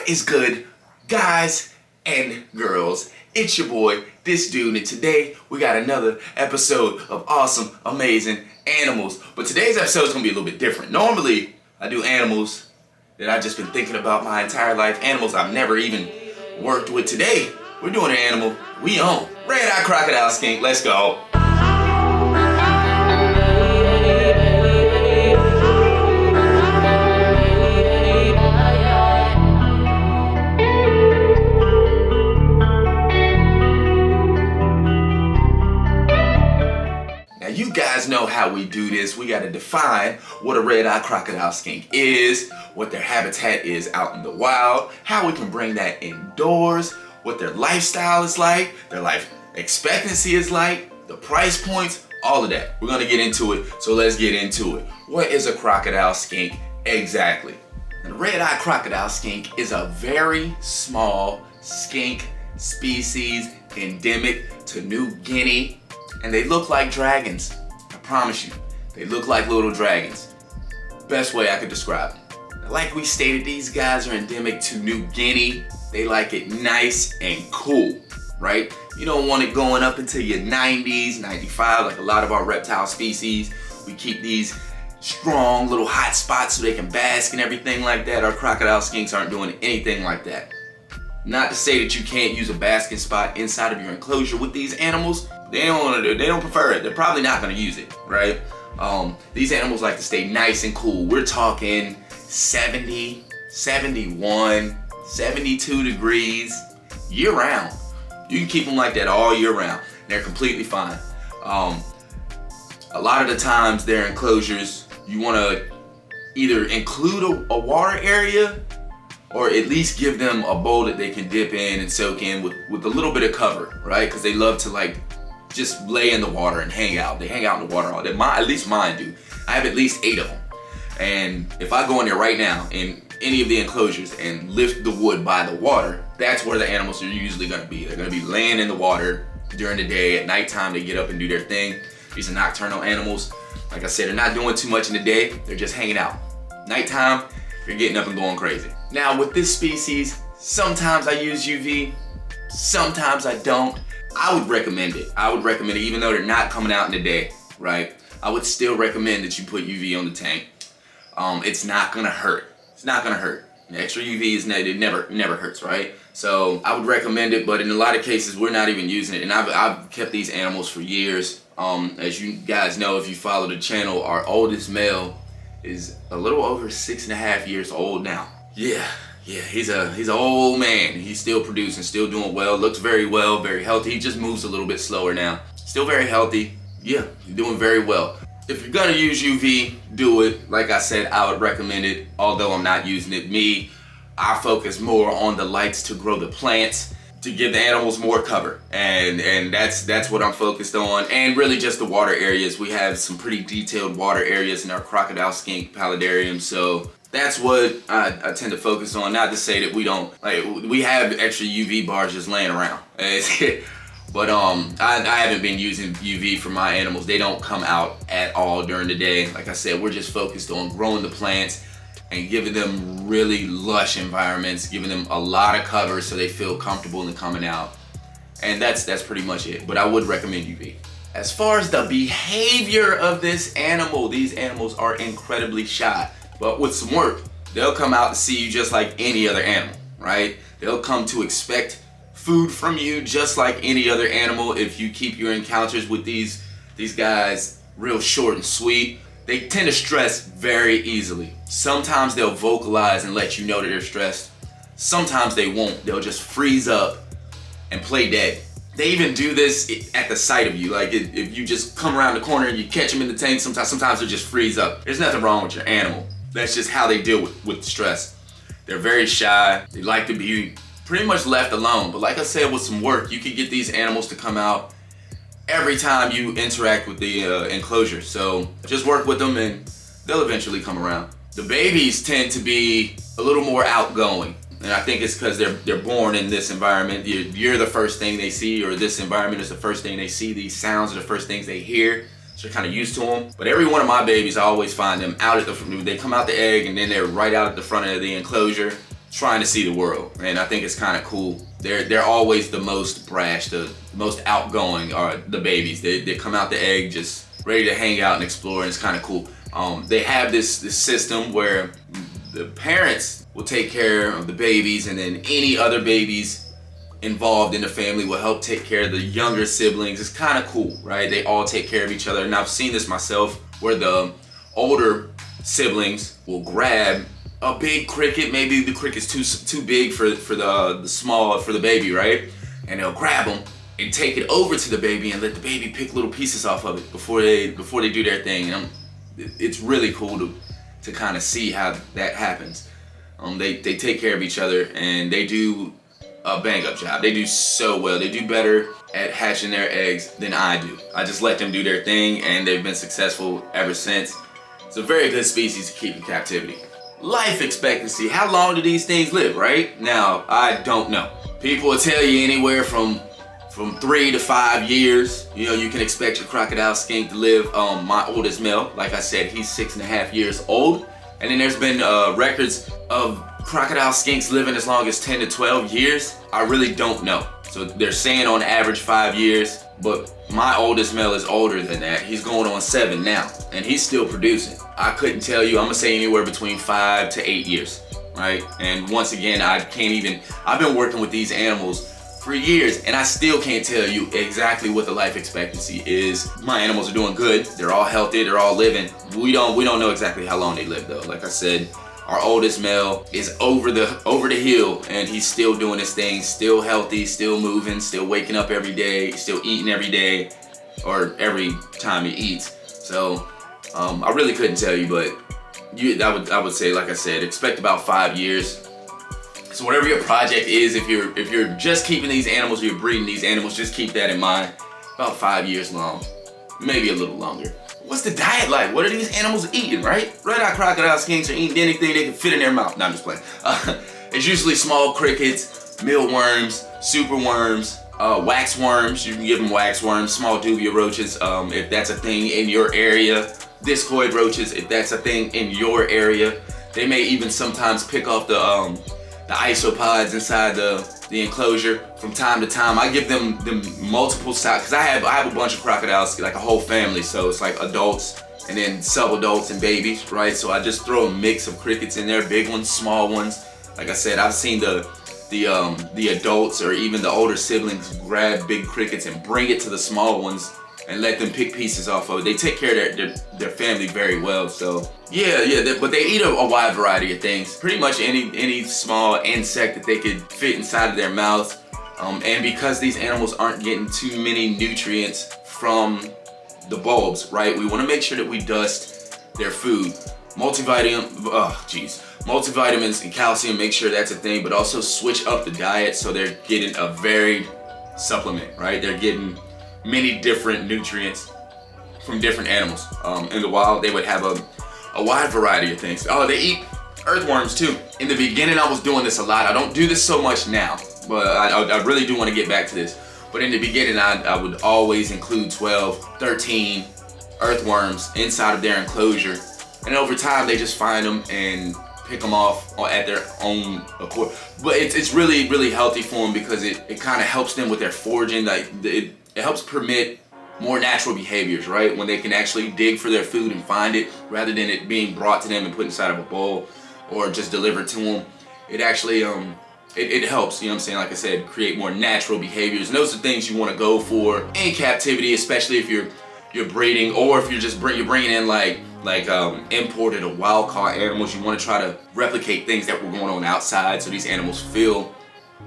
What is good, guys and girls? It's your boy, this dude, and today we got another episode of awesome, amazing animals. But today's episode is gonna be a little bit different. Normally, I do animals that I've just been thinking about my entire life, animals I've never even worked with. Today, we're doing an animal we own. Red-eyed crocodile skink, let's go. You guys know how we do this. We gotta define what a red-eyed crocodile skink is, what their habitat is out in the wild, how we can bring that indoors, what their lifestyle is like, their life expectancy is like, the price points, all of that. We're gonna get into it, so let's get into it. What is a crocodile skink exactly? The red-eyed crocodile skink is a very small skink species endemic to New Guinea. And they look like dragons. I promise you, they look like little dragons. Best way I could describe it. Like we stated, these guys are endemic to New Guinea. They like it nice and cool, right? You don't want it going up into your 90s, 95, like a lot of our reptile species. We keep these strong little hot spots so they can bask and everything like that. Our crocodile skinks aren't doing anything like that. Not to say that you can't use a basking spot inside of your enclosure with these animals. They don't prefer it. They're probably not gonna use it, right? These animals like to stay nice and cool. We're talking 70, 71, 72 degrees year round. You can keep them like that all year round. They're completely fine. A lot of the times their enclosures, you wanna either include a water area or at least give them a bowl that they can dip in and soak in with a little bit of cover, right? Because they love to like just lay in the water and hang out. They hang out in the water all day. At least mine do. I have at least 8 of them. And if I go in there right now in any of the enclosures and lift the wood by the water, that's where the animals are usually gonna be. They're gonna be laying in the water during the day. At nighttime, they get up and do their thing. These are nocturnal animals. Like I said, they're not doing too much in the day. They're just hanging out. Nighttime, you're getting up and going crazy. Now with this species, sometimes I use UV, sometimes I don't. I would recommend it. I would recommend it even though they're not coming out in the day, right? I would still recommend that you put UV on the tank. It's not gonna hurt. It's not gonna hurt. Extra UV it never hurts, right? So I would recommend it, but in a lot of cases we're not even using it. And I've kept these animals for years. As you guys know, if you follow the channel, our oldest male is a little over 6.5 years old now. Yeah, he's an old man. He's still producing, still doing well, looks very well, very healthy. He just moves a little bit slower now. Still very healthy. Yeah, he's doing very well. If you're gonna use UV, do it. Like I said, I would recommend it, although I'm not using it. I focus more on the lights to grow the plants, to give the animals more cover. And that's what I'm focused on. And really just the water areas. We have some pretty detailed water areas in our crocodile skink paludarium, so that's what I tend to focus on. Not to say that we don't, like, we have extra UV bars just laying around. But I haven't been using UV for my animals. They don't come out at all during the day. Like I said, we're just focused on growing the plants and giving them really lush environments, giving them a lot of cover so they feel comfortable in coming out. And that's pretty much it. But I would recommend UV. As far as the behavior of this animal, these animals are incredibly shy. But with some work, they'll come out to see you just like any other animal, right? They'll come to expect food from you just like any other animal. If you keep your encounters with these guys real short and sweet, they tend to stress very easily. Sometimes they'll vocalize and let you know that they're stressed. Sometimes they won't. They'll just freeze up and play dead. They even do this at the sight of you. Like if you just come around the corner and you catch them in the tank, sometimes they'll just freeze up. There's nothing wrong with your animal. That's just how they deal with stress. They're very shy. They like to be pretty much left alone. But like I said, with some work, you can get these animals to come out every time you interact with the enclosure. So just work with them and they'll eventually come around. The babies tend to be a little more outgoing. And I think it's because they're born in this environment. You're the first thing they see, or this environment is the first thing they see. These sounds are the first things they hear. So they're kind of used to them. But every one of my babies, I always find them out at they come out the egg and then they're right out at the front of the enclosure. trying to see the world, and I think it's kind of cool. They're always the most brash, the most outgoing are the babies. They come out the egg just ready to hang out and explore, and it's kind of cool. They have this system where the parents will take care of the babies, and then any other babies involved in the family will help take care of the younger siblings. It's kind of cool, right? They all take care of each other, and I've seen this myself where the older siblings will grab a big cricket. Maybe the cricket's too big for the baby, right? And they'll grab them and take it over to the baby and let the baby pick little pieces off of it before they do their thing. And it's really cool to kind of see how that happens. They take care of each other, and they do a bang up job. They do so well. They do better at hatching their eggs than I do. I just let them do their thing, and they've been successful ever since. It's a very good species to keep in captivity. Life expectancy, how long do these things live, right? Now, I don't know. People will tell you anywhere from 3 to 5 years. You know, you can expect your crocodile skink to live. My oldest male, like I said, he's 6.5 years old. And then there's been records of crocodile skinks living as long as 10 to 12 years. I really don't know. So they're saying on average 5 years, but my oldest male is older than that. He's going on 7 now, and he's still producing. I couldn't tell you, I'm gonna say anywhere between 5 to 8 years, right? And once again, I've been working with these animals for years, and I still can't tell you exactly what the life expectancy is. My animals are doing good. They're all healthy, they're all living. We don't know exactly how long they live though. Like I said, our oldest male is over the hill, and he's still doing his thing, still healthy, still moving, still waking up every day, still eating every day, or every time he eats. So I really couldn't tell you, but I would say, like I said, expect about 5 years. So whatever your project is, if you're just keeping these animals, or you're breeding these animals, just keep that in mind. About 5 years long, maybe a little longer. What's the diet like? What are these animals eating, right? Red-eye crocodile skinks are eating anything they can fit in their mouth. No, I'm just playing. It's usually small crickets, mealworms, superworms, wax worms. You can give them wax worms, small dubia roaches, if that's a thing in your area. Discoid roaches, if that's a thing in your area. They may even sometimes pick off the isopods inside the enclosure from time to time. I give them multiple sizes, because I have a bunch of crocodiles, like a whole family, so it's like adults and then sub-adults and babies, right? So I just throw a mix of crickets in there, big ones, small ones. Like I said, I've seen the adults or even the older siblings grab big crickets and bring it to the small ones and let them pick pieces off of it. They take care of their family very well. So yeah, but they eat a wide variety of things. Pretty much any small insect that they could fit inside of their mouth. And because these animals aren't getting too many nutrients from the bulbs, right? We want to make sure that we dust their food. Multivitamins and calcium, make sure that's a thing, but also switch up the diet so they're getting a varied supplement, right? They're getting many different nutrients from different animals. In the wild, they would have a wide variety of things. Oh, they eat earthworms too. In the beginning, I was doing this a lot. I don't do this so much now, but I really do want to get back to this. But in the beginning, I would always include 12, 13 earthworms inside of their enclosure. And over time, they just find them and pick them off at their own accord. But it's really, really healthy for them, because it kind of helps them with their foraging. Like it helps permit more natural behaviors, right? When they can actually dig for their food and find it, rather than it being brought to them and put inside of a bowl or just delivered to them. It actually it helps, you know what I'm saying? Like I said, create more natural behaviors. And those are things you want to go for in captivity, especially if you're breeding, or if you're bringing in like imported or wild caught animals. You want to try to replicate things that were going on outside, so these animals feel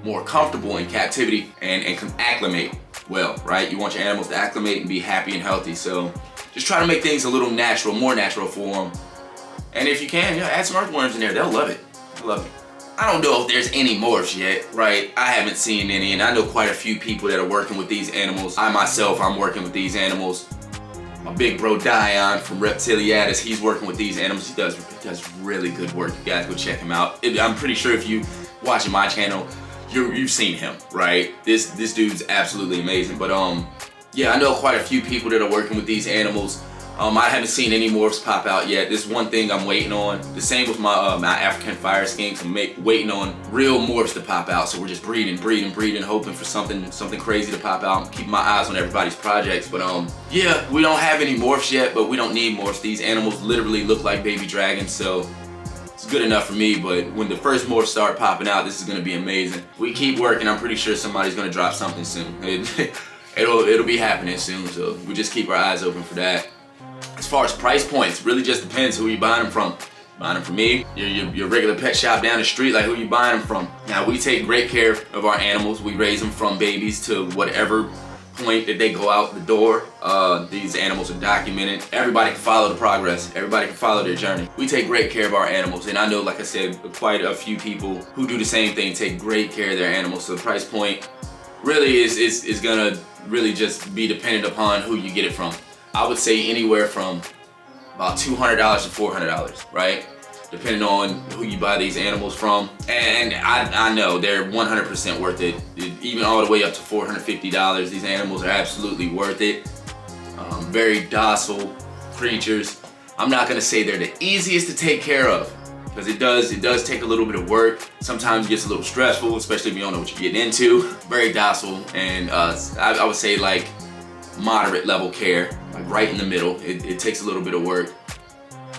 more comfortable in captivity and can acclimate well, right? You want your animals to acclimate and be happy and healthy. So just try to make things a little natural, more natural for them. And if you can, add some earthworms in there. They'll love it. They'll love it. I don't know if there's any morphs yet, right? I haven't seen any, and I know quite a few people that are working with these animals. I'm working with these animals. My big bro Dion from Reptiles, he's working with these animals. He does really good work. You guys go check him out. I'm pretty sure if you watching my channel, you've seen him, right? This dude's absolutely amazing. But yeah, I know quite a few people that are working with these animals. I haven't seen any morphs pop out yet. This is one thing I'm waiting on. The same with my my African fire skinks. I'm waiting on real morphs to pop out. So we're just breeding, hoping for something crazy to pop out. I'm keeping my eyes on everybody's projects. But yeah, we don't have any morphs yet, but we don't need morphs. These animals literally look like baby dragons, so it's good enough for me. But when the first morphs start popping out, this is gonna be amazing. We keep working. I'm pretty sure somebody's gonna drop something soon. It'll be happening soon. So we just keep our eyes open for that. As far as price points, really just depends who you buying them from. Buying them from me, your regular pet shop down the street, like who you buying them from. Now we take great care of our animals. We raise them from babies to whatever point that they go out the door. These animals are documented. Everybody can follow the progress. Everybody can follow their journey. We take great care of our animals, and I know, like I said, quite a few people who do the same thing, take great care of their animals. So the price point really is gonna really just be dependent upon who you get it from. I would say anywhere from about $200 to $400, right? Depending on who you buy these animals from. And I know they're 100% worth it. Even all the way up to $450. These animals are absolutely worth it. Very docile creatures. I'm not gonna say they're the easiest to take care of, because it does take a little bit of work. Sometimes it gets a little stressful, especially if you don't know what you're getting into. Very docile, and I would say like moderate level care, like right in the middle. It takes a little bit of work.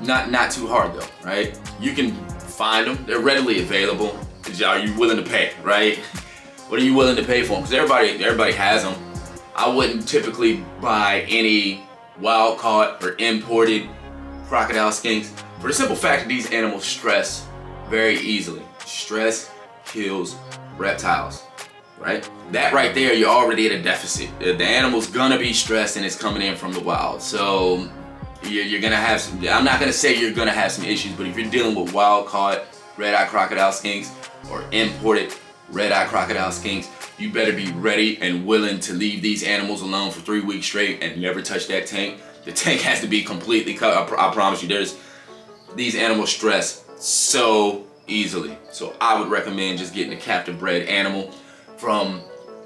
Not too hard though, right? You can find them, they're readily available. Are you willing to pay, right? What are you willing to pay for them? Because everybody has them. I wouldn't typically buy any wild caught or imported crocodile skinks for the simple fact that these animals stress very easily. Stress kills reptiles, right? That right there, you're already at a deficit. The animal's gonna be stressed and it's coming in from the wild. So you're gonna have some, I'm not gonna say you're gonna have some issues, but if you're dealing with wild caught red-eye crocodile skinks or imported red-eye crocodile skinks, you better be ready and willing to leave these animals alone for 3 weeks straight and never touch that tank. The tank has to be completely cut. I promise you, these animals stress so easily. So I would recommend just getting a captive bred animal from,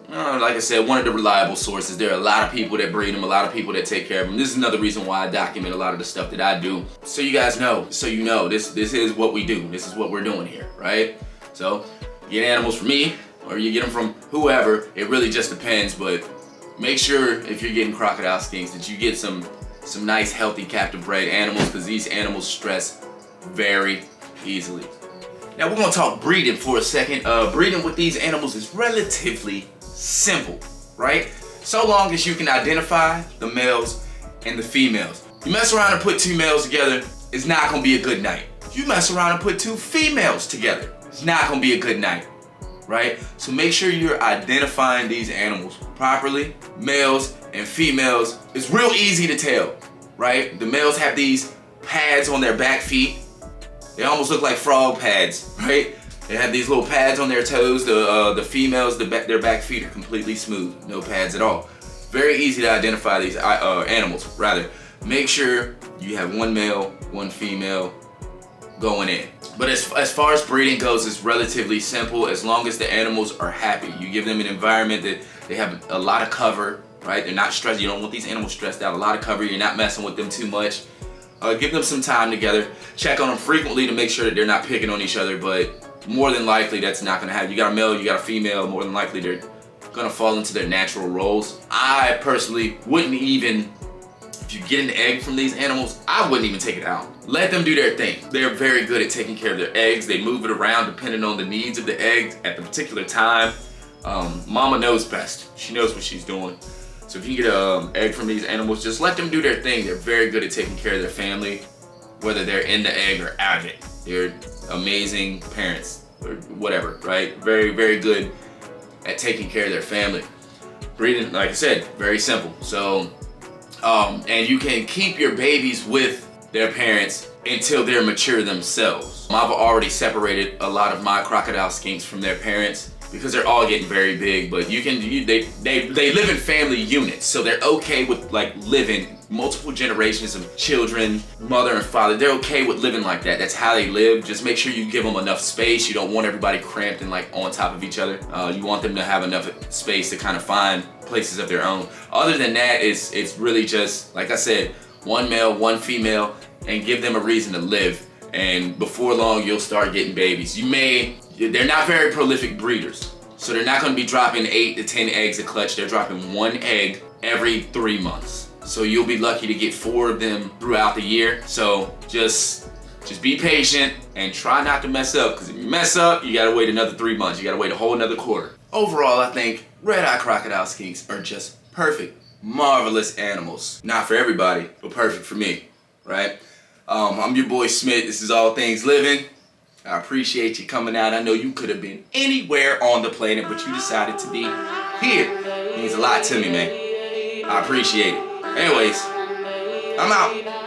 like I said, one of the reliable sources. There are a lot of people that breed them, a lot of people that take care of them. This is another reason why I document a lot of the stuff that I do. So you guys know, so you know, this is what we do. This is what we're doing here, right? So you get animals from me, or you get them from whoever. It really just depends, but make sure if you're getting crocodile skinks that you get some nice healthy captive bred animals, because these animals stress very easily. Now we're gonna talk breeding for a second. Breeding with these animals is relatively simple, right? So long as you can identify the males and the females. You mess around and put two males together, it's not gonna be a good night. You mess around and put two females together, it's not gonna be a good night, right? So make sure you're identifying these animals properly. Males and females, it's real easy to tell, right? The males have these pads on their back feet. They almost look like frog pads, right? They have these little pads on their toes. The females, their back feet are completely smooth, no pads at all. Very easy to identify these animals, rather. Make sure you have one male, one female going in. But as far as breeding goes, it's relatively simple as long as the animals are happy. You give them an environment that they have a lot of cover, right? They're not stressed. You don't want these animals stressed out. A lot of cover. You're not messing with them too much. Give them some time together. Check on them frequently to make sure that they're not picking on each other, but more than likely that's not gonna happen. You got a male, you got a female, more than likely they're gonna fall into their natural roles. I personally wouldn't even, if you get an egg from these animals, I wouldn't even take it out. Let them do their thing. They're very good at taking care of their eggs. They move it around depending on the needs of the egg at the particular time. Mama knows best. She knows what she's doing. So if you get an egg from these animals, just let them do their thing. They're very good at taking care of their family, whether they're in the egg or out of it. They're amazing parents or whatever, right? Very, very good at taking care of their family. Breeding, like I said, very simple. So, and you can keep your babies with their parents until they're mature themselves. I've already separated a lot of my crocodile skinks from their parents because they're all getting very big, but they live in family units, so they're okay with like living multiple generations of children, mother and father. They're okay with living like that. That's how they live. Just make sure you give them enough space. You don't want everybody cramped and like on top of each other. You want them to have enough space to kind of find places of their own. Other than that, it's really just, like I said, one male, one female, and give them a reason to live. And before long, you'll start getting babies. They're not very prolific breeders, so they're not gonna be dropping 8 to 10 eggs a clutch. They're dropping 1 egg every 3 months. So you'll be lucky to get 4 of them throughout the year. So just be patient and try not to mess up, because if you mess up, you gotta wait another 3 months. You gotta wait a whole another quarter. Overall, I think red-eye crocodile skinks are just perfect, marvelous animals. Not for everybody, but perfect for me, right? I'm your boy Smith. This is All Things Living. I appreciate you coming out. I know you could have been anywhere on the planet, but you decided to be here. It means a lot to me, man. I appreciate it. Anyways, I'm out.